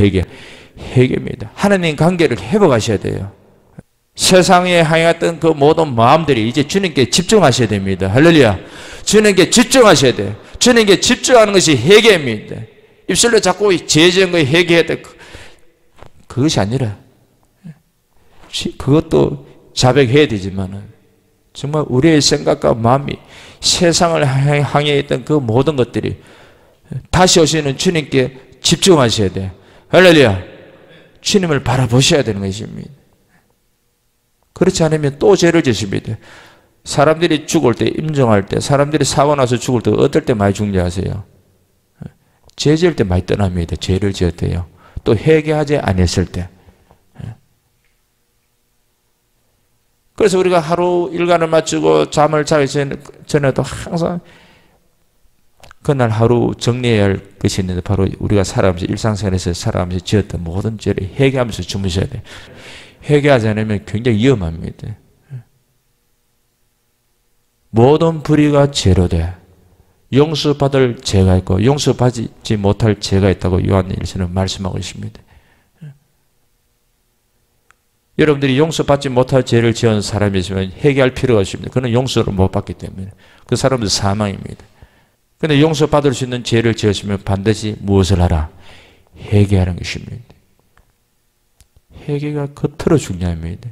회개입니다. 하나님 관계를 회복하셔야 돼요. 세상에 향했던 그 모든 마음들이 이제 주님께 집중하셔야 됩니다. 할렐루야. 주님께 집중하셔야 돼요. 주님께 집중하는 것이 회개입니다. 입술로 자꾸 죄지은 거에 회개해야 돼. 그것이 아니라 그것도 자백해야 되지만은 정말 우리의 생각과 마음이 세상을 향해 있던 그 모든 것들이 다시 오시는 주님께 집중하셔야 돼. 할렐루야. 주님을 바라보셔야 되는 것입니다. 그렇지 않으면 또 죄를 지십니다. 사람들이 죽을 때, 임종할 때, 사람들이 사고 나서 죽을 때 어떨 때 많이 죽는지 아세요? 죄 지을 때 많이 떠납니다. 죄를 지었대요. 또 회개하지 않았을 때. 그래서 우리가 하루 일과를 마치고 잠을 자기 전에도 항상 그날 하루 정리해야 할 것이 있는데 바로 우리가 살아가면서 일상생활에서 살아가면서 지었던 모든 죄를 회개하면서 주무셔야 돼요. 회개하지 않으면 굉장히 위험합니다. 모든 불의가 죄로 돼. 용서받을 죄가 있고 용서받지 못할 죄가 있다고 요한 1서는 말씀하고 있습니다. 여러분들이 용서받지 못할 죄를 지은 사람이 있으면 회개할 필요가 없습니다. 그는 용서를 못 받기 때문에 그 사람은 사망입니다. 그런데 용서받을 수 있는 죄를 지었으면 반드시 무엇을 하라? 회개하는 것입니다. 회개가 겉으로 중요합니다.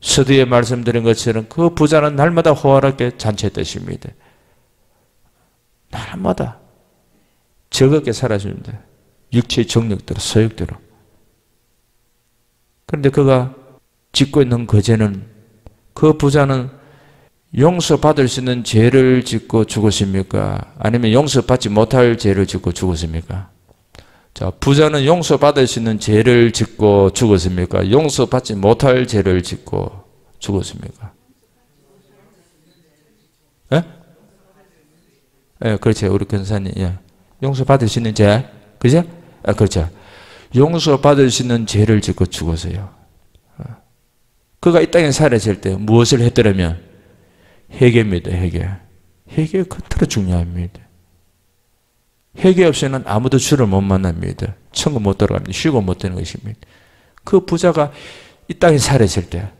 서두에 말씀드린 것처럼 그 부자는 날마다 호화롭게 잔치했듯입니다. 날마다 즐겁게 살았습니다. 육체의 정력대로 소욕대로. 그런데 그가 짓고 있는 그 죄는, 그 부자는 용서받을 수 있는 죄를 짓고 죽었습니까? 아니면 용서받지 못할 죄를 짓고 죽었습니까? 자, 부자는 용서받을 수 있는 죄를 짓고 죽었습니까? 용서받지 못할 죄를 짓고 죽었습니까? 예? 예, 그렇죠. 우리 권사님, 예. 용서받을 수 있는 죄, 그죠? 아, 그렇죠. 용서받을 수 있는 죄를 짓고 죽었어요. 그가 이 땅에 살았을 때 무엇을 했더라면 회개입니다. 회개가 겉으로 중요합니다. 회개 없이는 아무도 주를 못 만납니다. 천국 못 들어갑니다. 쉬고 못 되는 것입니다. 그 부자가 이 땅에 살았을 때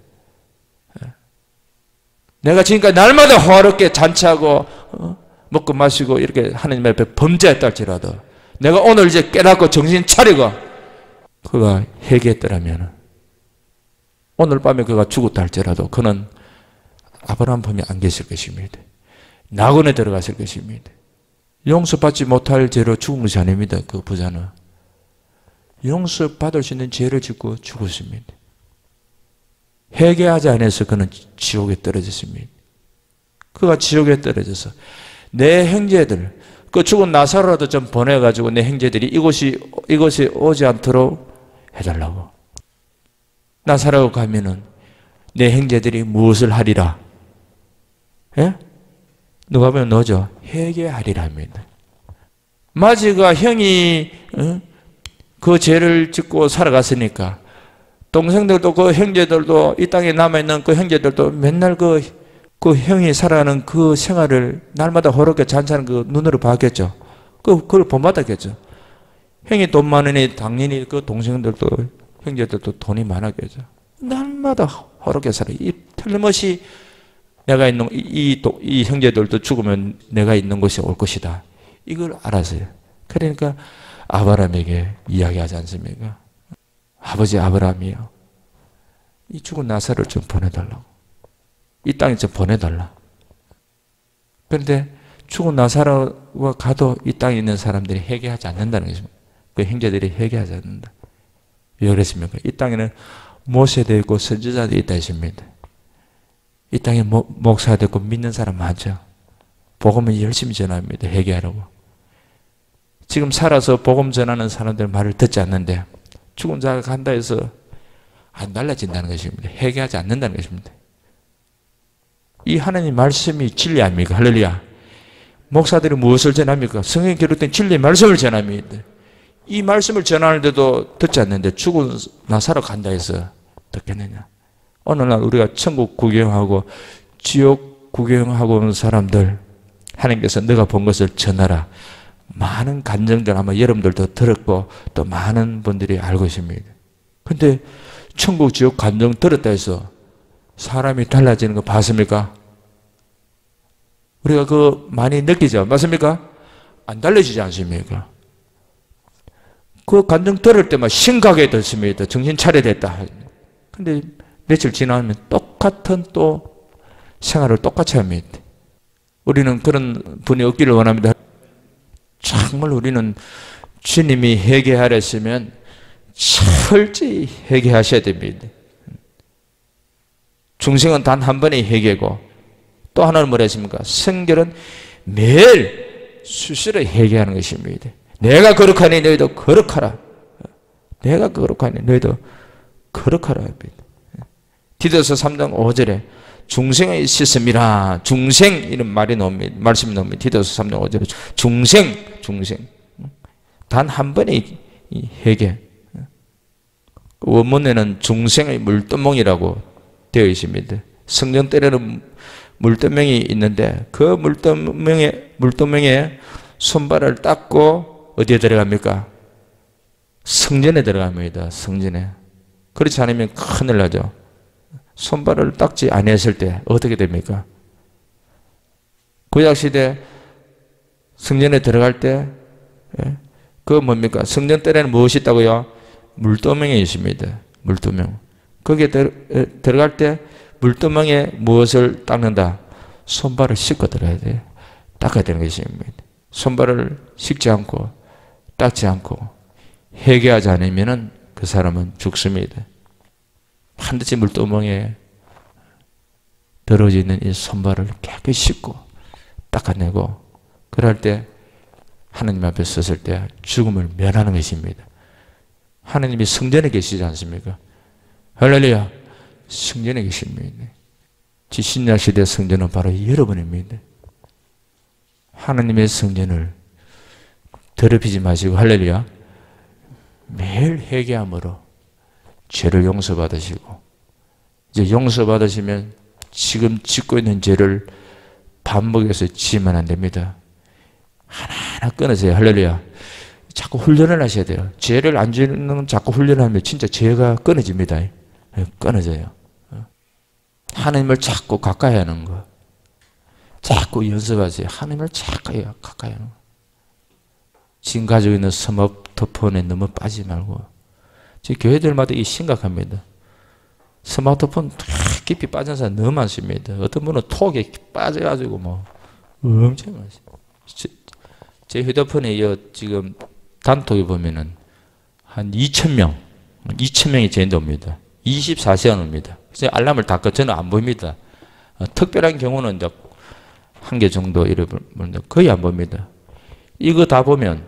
내가 지금까지 날마다 호화롭게 잔치하고 먹고 마시고 이렇게 하나님 앞에 범죄했다 할지라도 내가 오늘 이제 깨닫고 정신 차리고 그가 회개했더라면 오늘 밤에 그가 죽었다 할지라도 그는 아브라함 품에 안 계실 것입니다. 낙원에 들어갔을 것입니다. 용서받지 못할 죄로 죽은 것이 아닙니다. 그 부자는 용서받을 수 있는 죄를 짓고 죽었습니다. 회개하지 않아서 그는 지옥에 떨어졌습니다. 그가 지옥에 떨어져서 내 형제들, 그 죽은 나사로라도 좀 보내가지고 내 형제들이 이곳이 오지 않도록 해달라고. 나사로가 가면은 내 형제들이 무엇을 하리라? 예? 누가 보면 너죠? 회개하리라 합니다. 마지가 형이 그 죄를 짓고 살아갔으니까 동생들도 그 형제들도 이 땅에 남아있는 그 형제들도 맨날 그 형이 살아가는 그 생활을 날마다 호롭게 잔치하는 그 눈으로 봤겠죠. 그걸 본받았겠죠. 형이 돈 많으니 당연히 그 동생들도 형제들도 돈이 많았겠죠. 날마다 호롭게 살아. 이 틀림없이 내가 있는 이 형제들도 죽으면 내가 있는 곳이 올 것이다. 이걸 알았어요. 그러니까 아브라함에게 이야기하지 않습니까? 아버지 아브라함이요, 이 죽은 나사로를 좀 보내달라고. 이 땅에 좀 보내달라. 그런데 죽은 나사로가 가도 이 땅에 있는 사람들이 회개하지 않는다는 것입니다. 그 형제들이 회개하지 않는다. 왜 그랬습니까? 이 땅에는 모세도 있고 선지자도 있다 했습니다. 이 땅에 목사도 있고 믿는 사람 많죠. 복음을 열심히 전합니다. 회개하라고. 지금 살아서 복음 전하는 사람들 말을 듣지 않는데 죽은 자가 간다 해서 안 달라진다는 것입니다. 회개하지 않는다는 것입니다. 이 하나님 말씀이 진리 아닙니까? 할렐루야. 목사들이 무엇을 전합니까? 성경에 기록된 진리의 말씀을 전합니다. 이 말씀을 전하는데도 듣지 않는데 죽은 나사로 간다 해서 듣겠느냐? 오늘날 우리가 천국 구경하고 지옥 구경하고 온 사람들, 하나님께서 너가 본 것을 전하라. 많은 간증들 아마 여러분들도 들었고 또 많은 분들이 알고 있습니다. 근데 천국 지옥 간증 들었다 해서 사람이 달라지는 거 봤습니까? 우리가 그 많이 느끼죠? 맞습니까? 안 달라지지 않습니까? 그 간증 들을 때만 심각하게 듣습니다. 정신 차려야 됐다. 근데 며칠 지나면 똑같은 또 생활을 똑같이 합니다. 우리는 그런 분이 없기를 원합니다. 정말 우리는 주님이 회개하라 했으면 철저히 회개하셔야 됩니다. 중생은 단 한 번의 회개고 또 하나는 뭐라 했습니까? 성결은 매일 수시로 회개하는 것입니다. 내가 거룩하니 너희도 거룩하라. 내가 거룩하니 너희도 거룩하라 합니다. 디도서 3장 5절에 중생의 씻음이라. 중생 이런 말이 나옵니다. 말씀이 나옵니다. 디도서 3장 5절에 중생 단 한 번의 회개. 원문에는 중생의 물두멍이라고 되어 있습니다. 성전 때에는 물두멍이 있는데 그 물두멍에 손발을 닦고 어디에 들어갑니까? 성전에 들어갑니다. 성전에. 그렇지 않으면 큰일 나죠. 손발을 닦지 아니했을 때 어떻게 됩니까? 구약시대 성전에 들어갈 때 그 뭡니까? 성전 때에는 무엇이 있다고요? 물두멍이 있습니다. 물두멍. 거기에 들어갈 때 물두멍에 무엇을 닦는다? 손발을 씻고 들어야 돼요. 닦아야 되는 것입니다. 손발을 씻지 않고 닦지 않고 회개하지 않으면 그 사람은 죽습니다. 반드시 물두멍에 더러워져 있는 이 손발을 깨끗이 씻고 닦아내고 그럴 때 하나님 앞에 섰을 때 죽음을 면하는 것입니다. 하나님이 성전에 계시지 않습니까? 할렐루야. 성전에 계십니다. 신약 시대 성전은 바로 여러분입니다. 하나님의 성전을 더럽히지 마시고 할렐루야. 매일 회개함으로 죄를 용서받으시고 이제 용서받으시면 지금 짓고 있는 죄를 반복해서 지으면 안 됩니다. 하나하나 끊으세요. 할렐루야. 자꾸 훈련을 하셔야 돼요. 죄를 안 짓는 자꾸 훈련하면 진짜 죄가 끊어집니다. 끊어져요. 하나님을 자꾸 가까이 하는 거. 자꾸 연습하세요. 하나님을 자꾸 가까이 하는 거. 지금 가지고 있는 스마트폰에 너무 빠지지 말고. 지금 교회들마다 이게 심각합니다. 스마트폰 깊이 빠진 사람 너무 많습니다. 어떤 분은 톡에 빠져가지고 뭐 엄청 많습니다. 제 휴대폰에 지금 단톡에 보면은 한 2,000명이 제인도 옵니다. 24시간 옵니다. 그래서 알람을 다 꺼. 저는 안 보입니다. 특별한 경우는 이제 한 개 정도 이러는데 거의 안 봅니다. 이거 다 보면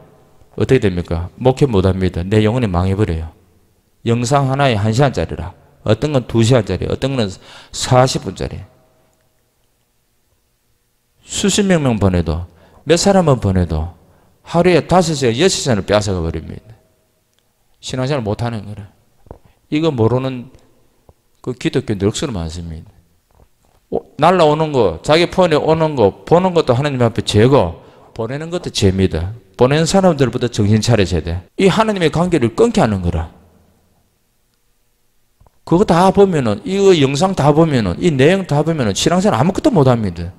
어떻게 됩니까? 목회 못 합니다. 내 영혼이 망해버려요. 영상 하나에 1시간짜리라. 어떤 건 2시간짜리, 어떤 건 40분짜리. 수십 명 보내도 몇 사람은 보내도 하루에 5시간, 6시간을 빼앗아가 버립니다. 신앙생활 못하는 거라. 이거 모르는 그 기독교인들 억수로 많습니다. 날라오는 거, 자기 폰에 오는 거, 보는 것도 하나님 앞에 죄고, 보내는 것도 죄입니다. 보내는 사람들부터 정신 차려야 돼. 이 하나님의 관계를 끊게 하는 거라. 그거 다 보면은, 이거 영상 다 보면은, 이 내용 다 보면은, 신앙생활 아무것도 못 합니다.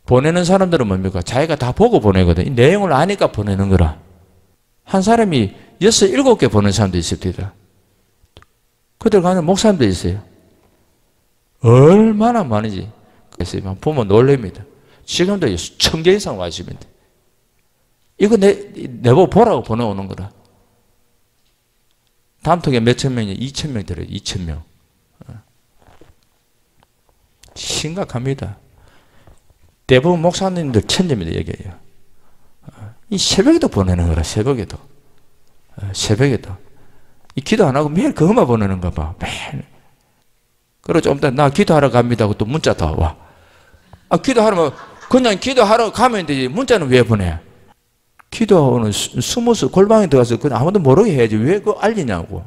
보내는 사람들은 뭡니까? 자기가 다 보고 보내거든. 이 내용을 아니까 보내는 거라. 한 사람이 6, 7개 보낸 사람도 있습니다. 그들 가는 목사님도 있어요. 얼마나 많은지. 그래서 보면 놀랍니다. 지금도 1000개 이상 와 있습니다. 이거 내보고 보라고 보내오는 거라. 다음 통에 몇천 명이 2000명 들어요. 2000명. 심각합니다. 대부분 목사님들 천재입니다. 여기에요. 이 새벽에도 보내는 거라. 새벽에도. 새벽에도. 이 기도 안 하고 매일 그것만 보내는가 봐. 매일. 그리고 좀 이따 나 기도하러 갑니다 하고 또 문자 더 와. 기도하러 그냥 기도하러 가면 되지. 문자는 왜 보내? 기도하고는 숨어서 골방에 들어가서 그냥 아무도 모르게 해야지. 왜 그거 알리냐고.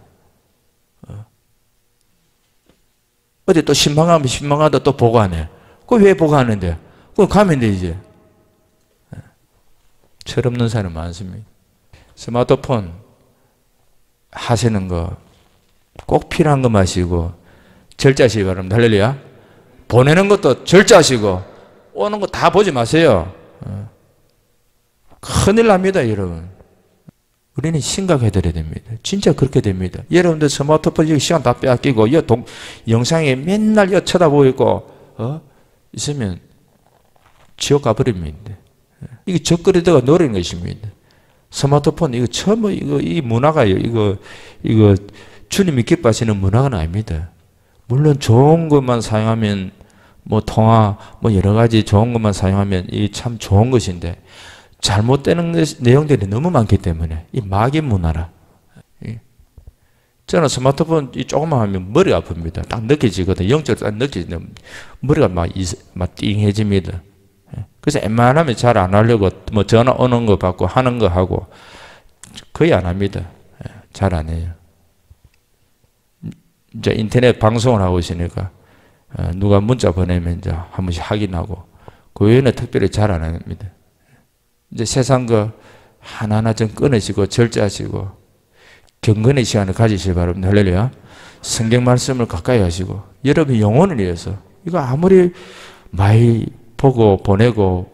어디 또 신방하면 신방하다 또 보고하네. 그거 왜 보고하는데? 그거 가면 되지. 철없는 사람 많습니다. 스마트폰 하시는 거 꼭 필요한 거 마시고 절제하시기 바랍니다. 할렐루야. 보내는 것도 절제하시고 오는 거 다 보지 마세요. 큰일 납니다, 여러분. 우리는 심각해드려야 됩니다. 진짜 그렇게 됩니다. 여러분들 스마트폰 시간 다 빼앗기고 영상에 맨날 쳐다보고 있고 있으면 지옥 가버립니다. 이게 적그리다가 노리는 것입니다. 스마트폰 이거 처음 이 문화가요. 이거 주님이 기뻐하시는 문화가 아닙니다. 물론 좋은 것만 사용하면 뭐 통화 뭐 여러 가지 좋은 것만 사용하면 이 참 좋은 것인데 잘못되는 내용들이 너무 많기 때문에 이 마귀 문화라. 저는 스마트폰 조금만 하면 머리가 아픕니다. 딱 느껴지거든. 영적으로 딱 느껴지는데 머리가 막 띵해집니다. 그래서 웬만하면 잘 안 하려고 뭐 전화 오는 거 받고 하는 거 하고 거의 안 합니다. 잘 안 해요. 이제 인터넷 방송을 하고 있으니까 누가 문자 보내면 이제 한 번씩 확인하고 그 외에는 특별히 잘 안 합니다. 이제 세상 거 하나하나 좀 끊으시고 절제하시고 경건의 시간을 가지시기 바랍니다. 할렐루야. 성경 말씀을 가까이 하시고 여러분 영혼을 위해서 이거 아무리 많이 보고 보내고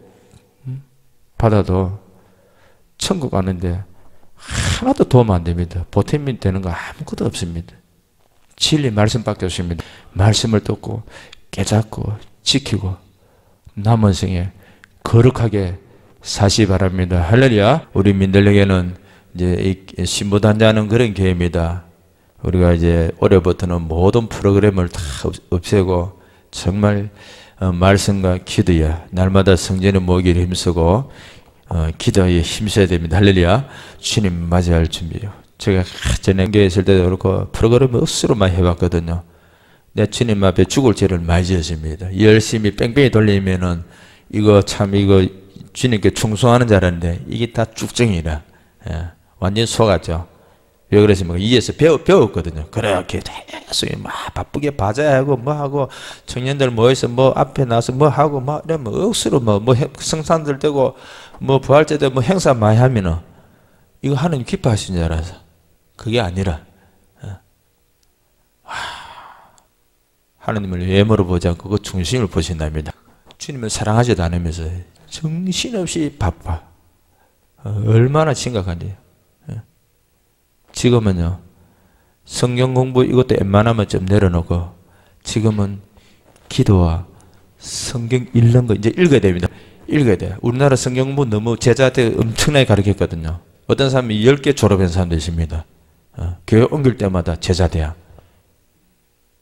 받아도 천국 가는데 하나도 도움 안 됩니다. 보탬이 되는 거 아무것도 없습니다. 진리 말씀밖에 없습니다. 말씀을 듣고 깨닫고 지키고 남은 생에 거룩하게 사시 바랍니다. 할렐루야. 우리 민들에게는 이제 신부단장하는 그런 교회입니다. 우리가 이제 올해부터는 모든 프로그램을 다 없애고 정말 말씀과 기도야 날마다 성전에 모이기를 힘쓰고 기도에 힘써야 됩니다. 할렐루야. 주님 맞이할 준비요. 제가 전에 교회 있을 때도 그렇고 프로그램을 억수로 많이 해봤거든요. 내 주님 앞에 죽을 죄를 많이 지었습니다. 열심히 뺑뺑이 돌리면은 이거 주님께 충성하는 줄 알았는데 이게 다 쭉정이라. 완전 속았죠. 왜 그랬습니까? 이에서 배웠거든요. 그렇게 계속 막 바쁘게 바자야 하고 뭐 하고 청년들 모여서 뭐 앞에 나서 뭐 하고 막 이러면 억수로 뭐 성산들 되고 뭐 부활절 때 뭐 행사 많이 하면은 이거 하나님 기뻐하시는 줄 알아서 그게 아니라 하나님을 외모로 보지 않고 그 중심을 보신답니다. 주님을 사랑하지도 않으면서 정신없이 바빠. 얼마나 심각한지. 지금은요 성경 공부 이것도 웬만하면 좀 내려놓고 지금은 기도와 성경 읽는 거 이제 읽어야 됩니다. 읽어야 돼요. 우리나라 성경 공부 너무 제자한테 엄청나게 가르쳤거든요. 어떤 사람이 10개 졸업한 사람도 있습니다. 교회 옮길 때마다 제자대야.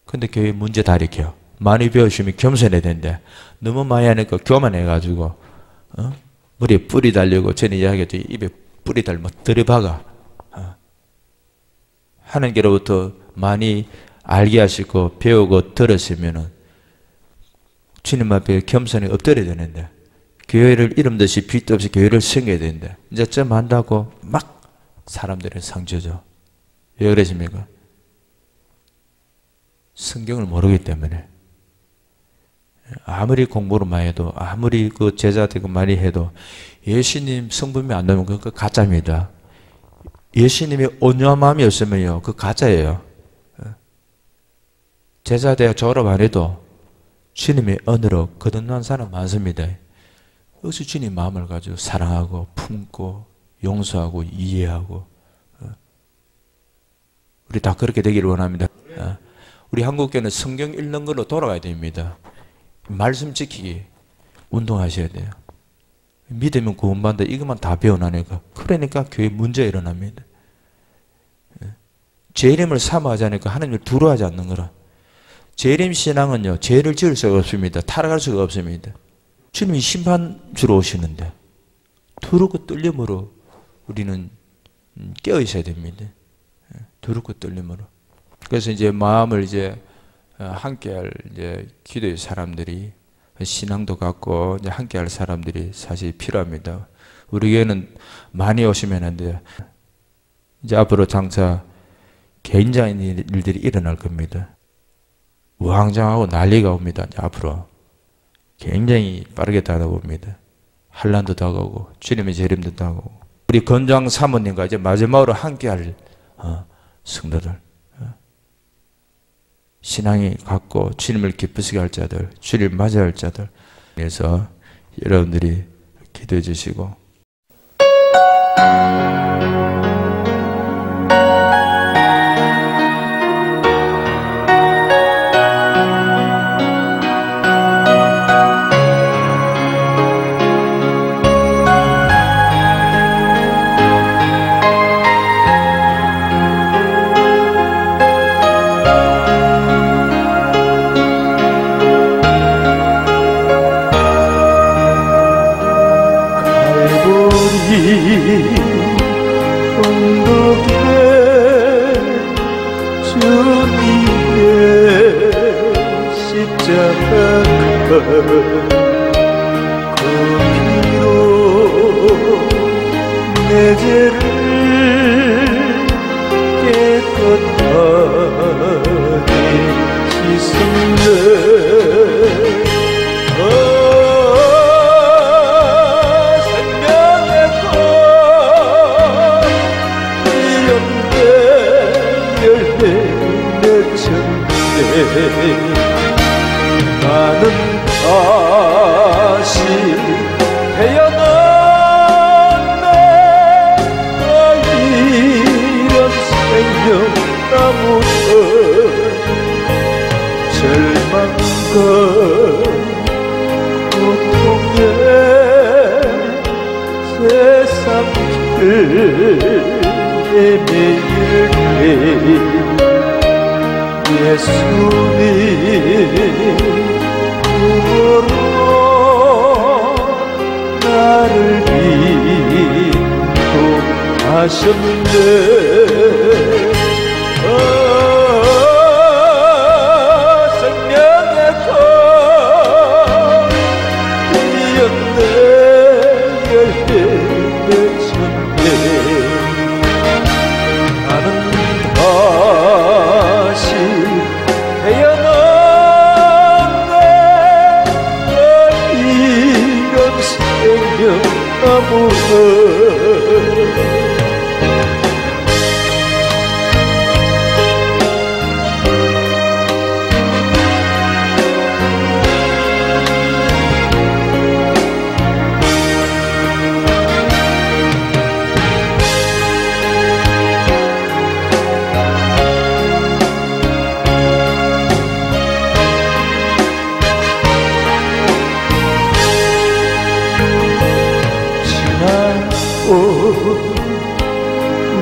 근데 교회 문제 다 일으켜요. 많이 배우시면 겸손해야 되는데 너무 많이 하니까 교만해가지고 머리에 뿌리 달리고 전에 이야기했죠. 입에 뿌리 달리고 들이박아. 하나님께로부터 많이 알게 하시고 배우고 들었으면은 주님 앞에 겸손히 엎드려야 되는데 교회를 이름듯이 빚도 없이 교회를 섬겨야 되는데 이제 좀 한다고 막 사람들은 상처죠. 왜 그러십니까? 성경을 모르기 때문에. 아무리 공부를 많이 해도, 아무리 그 제자 되고 많이 해도 예수님 성품이 안 나오면 그거 가짜입니다. 예수님이 온유한 마음이 없으면요, 그 가짜예요. 제자 되어 졸업 안 해도 주님의 언어로 거듭난 사람 많습니다. 어찌 주님 마음을 가지고 사랑하고 품고 용서하고 이해하고. 우리 다 그렇게 되기를 원합니다. 우리 한국교회는 성경 읽는 걸로 돌아가야 됩니다. 말씀 지키기 운동하셔야 돼요. 믿으면 구원받는다, 이것만 다 배워나니까. 그러니까 교회 문제가 일어납니다. 죄림을 사모하지 않으니까 하나님을 두려워하지 않는 거라. 죄림 신앙은요, 죄를 지을 수가 없습니다. 타락할 수가 없습니다. 주님이 심판주로 오시는데 두렵고 떨림으로 우리는 깨어 있어야 됩니다. 두렵고 떨림으로. 그래서 이제 마음을 이제 함께할 이제 기도의 사람들이, 신앙도 갖고 이제 함께할 사람들이 사실 필요합니다. 우리 교회는 많이 오시면 안 돼요. 이제 앞으로 장차 개인적인 일들이 일어날 겁니다. 우왕좌왕하고 난리가 옵니다. 이제 앞으로 굉장히 빠르게 다가옵니다. 환난도 다가오고 주님의 재림도 다가오고. 우리 건장 사모님과 이제 마지막으로 함께할 성도들, 신앙이 갖고 주님을 기쁘시게 할 자들, 주님을 맞이할 자들 위해서 여러분들이 기도해 주시고. 그 피로 내 죄를 깨끗하게 씻음네. 생명의 꽃 피었네. 열매 맺혔네. 나는 다시 태어났네. 이런 생명나무는 절망과 고통에 세상 길에 매일 예수님 구원으로 나를 인도하셨네. 생명의 꽃 피었네. 열매 맺혔네. 나는 다시 태어났네. 이런 생명나무는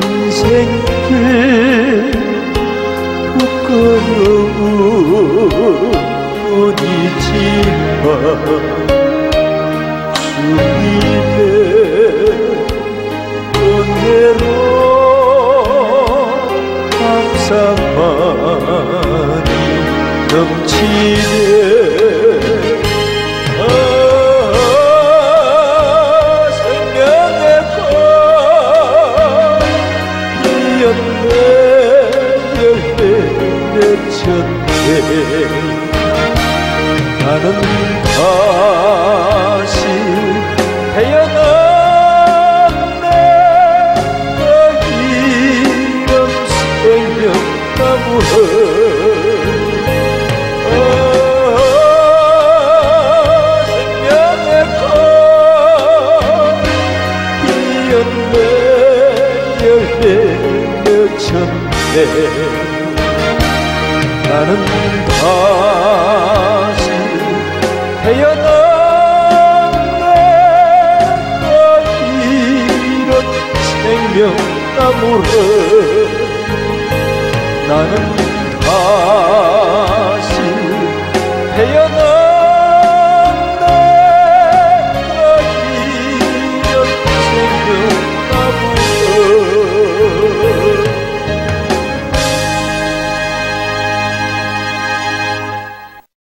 인생길 부끄러움뿐이지만 주님의 은혜로 감사만이 넘치네. 열매 맺혔네. 나는 다시 태어났네. 이런 생명나무를 나는